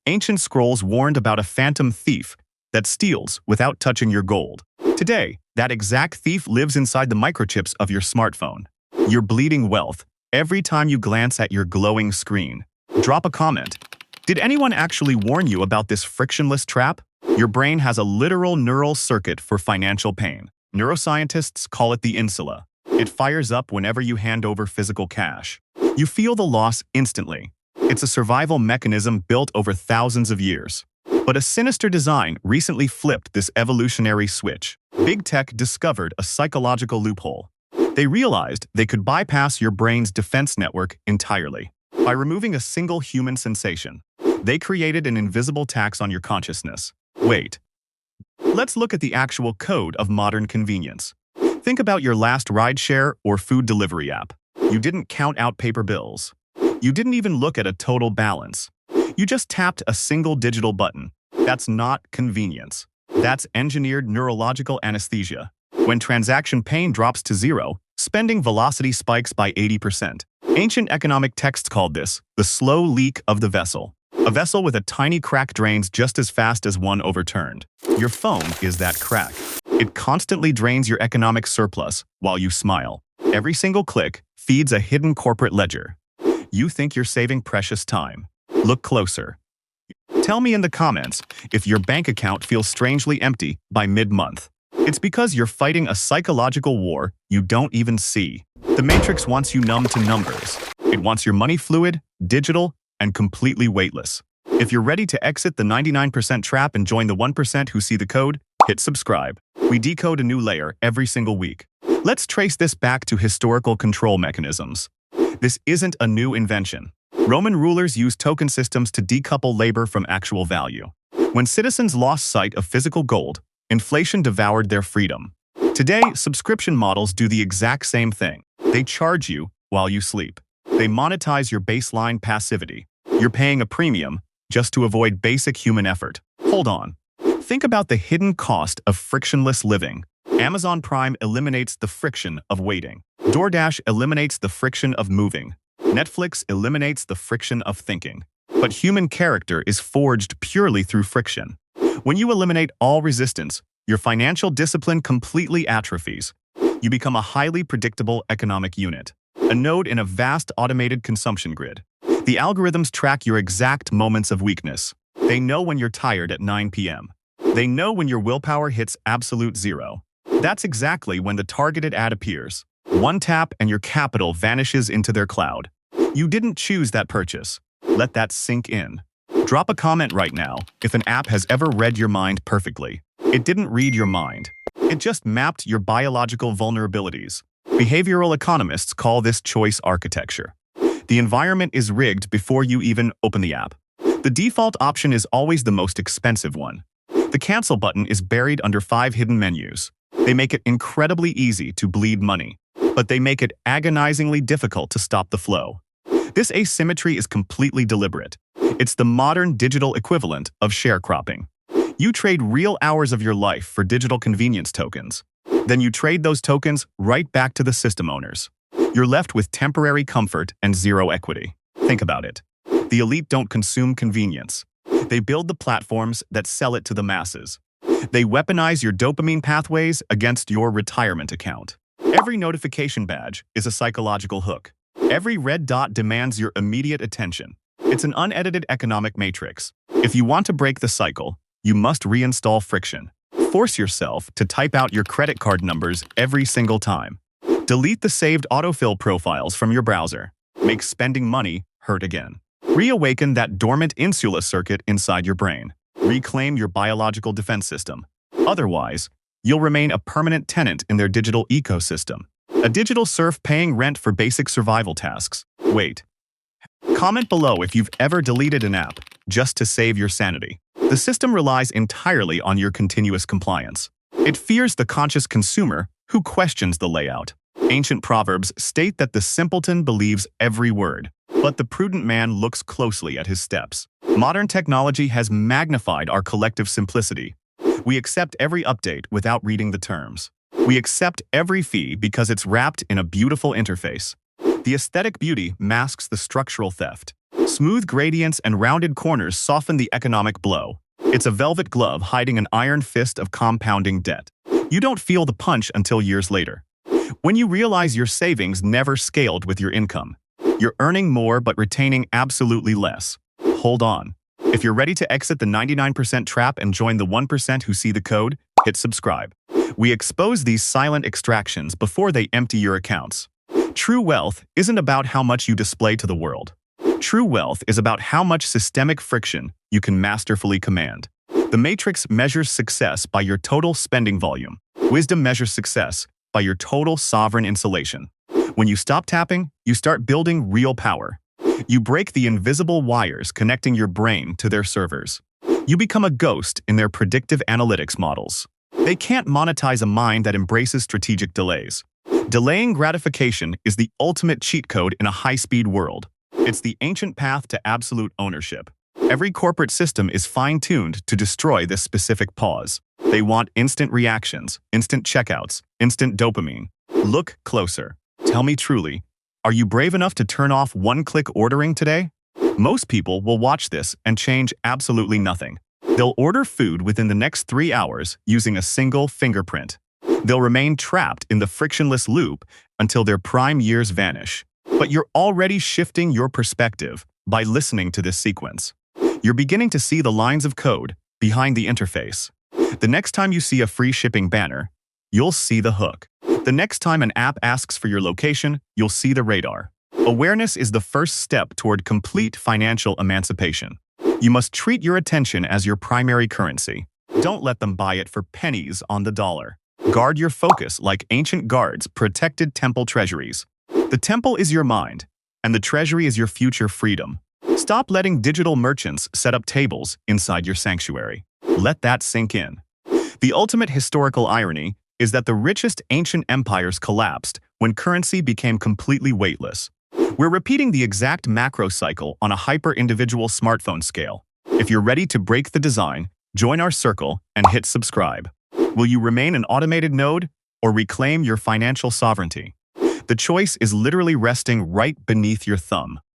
Ancient scrolls warned about a phantom thief that steals without touching your gold. Today, that exact thief lives inside the microchips of your smartphone. You're bleeding wealth every time you glance at your glowing screen. Drop a comment. Did anyone actually warn you about this frictionless trap? Your brain has a literal neural circuit for financial pain. Neuroscientists call it the insula. It fires up whenever you hand over physical cash. You feel the loss instantly. It's a survival mechanism built over thousands of years. But a sinister design recently flipped this evolutionary switch. Big tech discovered a psychological loophole. They realized they could bypass your brain's defense network entirely. By removing a single human sensation, they created an invisible tax on your consciousness. Wait. Let's look at the actual code of modern convenience. Think about your last rideshare or food delivery app. You didn't count out paper bills. You didn't even look at a total balance. You just tapped a single digital button. That's not convenience. That's engineered neurological anesthesia. When transaction pain drops to zero, spending velocity spikes by 80%. Ancient economic texts called this the slow leak of the vessel. A vessel with a tiny crack drains just as fast as one overturned. Your phone is that crack. It constantly drains your economic surplus while you smile. Every single click feeds a hidden corporate ledger. You think you're saving precious time. Look closer. Tell me in the comments if your bank account feels strangely empty by mid-month. It's because you're fighting a psychological war you don't even see. The Matrix wants you numb to numbers. It wants your money fluid, digital, and completely weightless. If you're ready to exit the 99% trap and join the 1% who see the code, hit subscribe. We decode a new layer every single week. Let's trace this back to historical control mechanisms. This isn't a new invention. Roman rulers used token systems to decouple labor from actual value. When citizens lost sight of physical gold, inflation devoured their freedom. Today, subscription models do the exact same thing. They charge you while you sleep. They monetize your baseline passivity. You're paying a premium just to avoid basic human effort. Hold on. Think about the hidden cost of frictionless living. Amazon Prime eliminates the friction of waiting. DoorDash eliminates the friction of moving. Netflix eliminates the friction of thinking. But human character is forged purely through friction. When you eliminate all resistance, your financial discipline completely atrophies. You become a highly predictable economic unit, a node in a vast automated consumption grid. The algorithms track your exact moments of weakness. They know when you're tired at 9 p.m. They know when your willpower hits absolute zero. That's exactly when the targeted ad appears. One tap and your capital vanishes into their cloud. You didn't choose that purchase. Let that sink in. Drop a comment right now if an app has ever read your mind perfectly. It didn't read your mind. It just mapped your biological vulnerabilities. Behavioral economists call this choice architecture. The environment is rigged before you even open the app. The default option is always the most expensive one. The cancel button is buried under 5 hidden menus. They make it incredibly easy to bleed money, but they make it agonizingly difficult to stop the flow. This asymmetry is completely deliberate. It's the modern digital equivalent of sharecropping. You trade real hours of your life for digital convenience tokens. Then you trade those tokens right back to the system owners. You're left with temporary comfort and zero equity. Think about it. The elite don't consume convenience. They build the platforms that sell it to the masses. They weaponize your dopamine pathways against your retirement account. Every notification badge is a psychological hook. Every red dot demands your immediate attention. It's an unedited economic matrix. If you want to break the cycle, you must reinstall friction. Force yourself to type out your credit card numbers every single time. Delete the saved autofill profiles from your browser. Make spending money hurt again. Reawaken that dormant Insula circuit inside your brain. Reclaim your biological defense system. Otherwise, you'll remain a permanent tenant in their digital ecosystem. A digital serf paying rent for basic survival tasks. Wait. Comment below if you've ever deleted an app just to save your sanity. The system relies entirely on your continuous compliance. It fears the conscious consumer who questions the layout. Ancient proverbs state that the simpleton believes every word, but the prudent man looks closely at his steps. Modern technology has magnified our collective simplicity. We accept every update without reading the terms. We accept every fee because it's wrapped in a beautiful interface. The aesthetic beauty masks the structural theft. Smooth gradients and rounded corners soften the economic blow. It's a velvet glove hiding an iron fist of compounding debt. You don't feel the punch until years later. When you realize your savings never scaled with your income. You're earning more but retaining absolutely less. Hold on. If you're ready to exit the 99% trap and join the 1% who see the code, hit subscribe. We expose these silent extractions before they empty your accounts. True wealth isn't about how much you display to the world. True wealth is about how much systemic friction you can masterfully command. The matrix measures success by your total spending volume. Wisdom measures success by your total sovereign insulation. When you stop tapping, you start building real power. You break the invisible wires connecting your brain to their servers. You become a ghost in their predictive analytics models. They can't monetize a mind that embraces strategic delays. Delaying gratification is the ultimate cheat code in a high-speed world. It's the ancient path to absolute ownership. Every corporate system is fine-tuned to destroy this specific pause. They want instant reactions, instant checkouts, instant dopamine. Look closer. Tell me truly, are you brave enough to turn off one-click ordering today? Most people will watch this and change absolutely nothing. They'll order food within the next 3 hours using a single fingerprint. They'll remain trapped in the frictionless loop until their prime years vanish. But you're already shifting your perspective by listening to this sequence. You're beginning to see the lines of code behind the interface. The next time you see a free shipping banner, you'll see the hook. The next time an app asks for your location, you'll see the radar. Awareness is the first step toward complete financial emancipation. You must treat your attention as your primary currency. Don't let them buy it for pennies on the dollar. Guard your focus like ancient guards protected temple treasuries. The temple is your mind, and the treasury is your future freedom. Stop letting digital merchants set up tables inside your sanctuary. Let that sink in. The ultimate historical irony is that the richest ancient empires collapsed when currency became completely weightless. We're repeating the exact macro cycle on a hyper-individual smartphone scale. If you're ready to break the design, join our circle and hit subscribe. Will you remain an automated node or reclaim your financial sovereignty? The choice is literally resting right beneath your thumb.